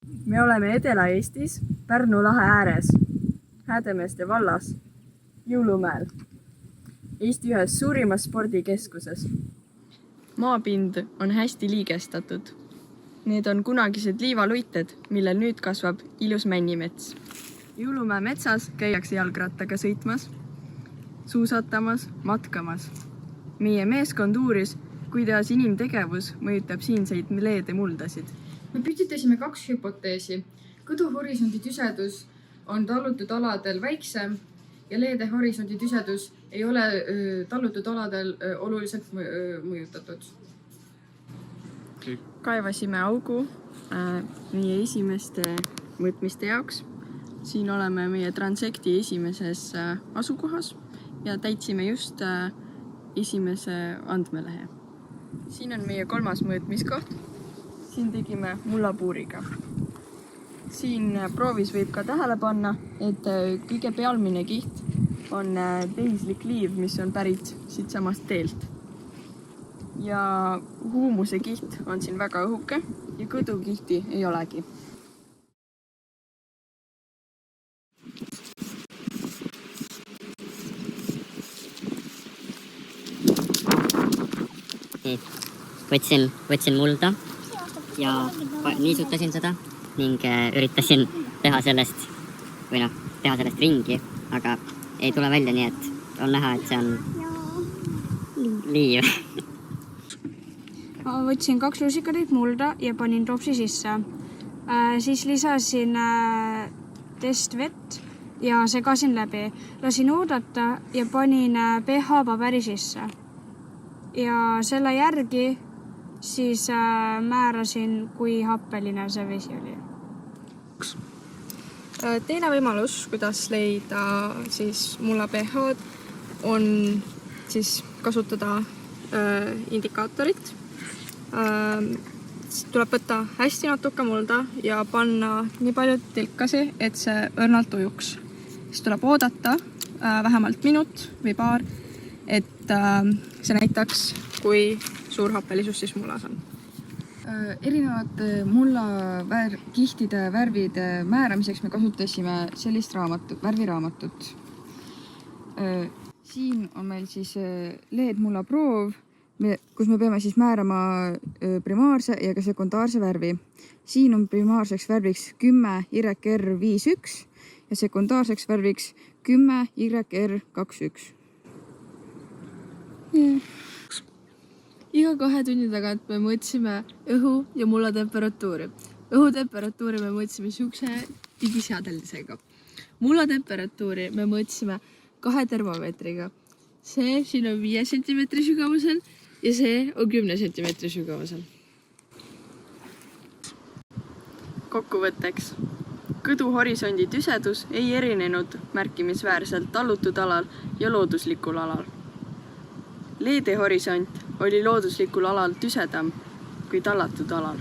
Me oleme Edela-Eestis, Pärnu lahe ääres, Häädemeeste vallas, Jõulumäel, Eesti ühes suurimas spordikeskuses. Maapind on hästi liigestatud. Need on kunagised liivaluited, millel nüüd kasvab ilus männimets. Jõulumäe metsas käiakse jalgrattaga sõitmas, suusatamas, matkamas. Meie meeskond uuris, kuidas inimtegevus mõjutab siinseid leede muldasid. Me püstitasime 2 hüpoteesi. Kõduhorisondi tüsedus on tallutud aladel väiksem ja leede horisondi tüsedus ei ole tallutud aladel oluliselt mõjutatud. Kaevasime augu meie esimeste mõõtmiste jaoks. Siin oleme meie transekti esimeses asukohas ja täitsime just esimese andmelehe. Siin on meie 3. mõõtmiskoht. Siin tegime mullapuuriga. Siin proovis võib ka tähele panna, et kõige pealmine kiht on tehislik liiv, mis on pärit siit samast teelt. Ja huumuse kiht on siin väga õhuke ja kõdukihti ei olegi. Võtsin mulda ja niisutasin seda ning üritasin teha sellest ringi, aga ei tule välja, nii et on näha, et see on liiv. Ma võtsin 2 lusikatäit mulda ja panin topsi sisse. Siis lisasin testvett ja segasin läbi. Lasin oodata ja panin pH-paberi sisse. Ja selle järgi siis määrasin, kui happeline see vesi oli. Teine võimalus, kuidas leida siis mulla pH-d, on siis kasutada indikaatorit. Tuleb võtta hästi natuke mulda ja panna nii palju tilkasi, et see õrnalt ujuks. Siis tuleb oodata vähemalt minut või paar, et see näitaks, kui suur happelisus siis mullas on. Erinevate mulla kihtide värvide määramiseks me kasutasime sellist värviraamatut. Siin on meil siis leedmulla proov, kus me peame siis määrama primaarse ja ka sekundaarse värvi. Siin on primaarseks värviks 10 YR51 ja sekundaarseks värviks 10 YR21. Iga 2 tunni tagant me mõõtsime õhu ja mulla temperatuuri. Õhu temperatuuri me mõõtsime siukse digiseadeldisega. Mulla temperatuuri me mõõtsime 2 termomeetriga. See siin on 5 cm sügavusel ja see on 10 cm sügavusel. Kokkuvõtteks. Kõduhorisondi tüsedus ei erinenud märkimisväärselt tallutud alal ja looduslikul alal. Leede horisont oli looduslikul alal tüsedam kui tallatud alal.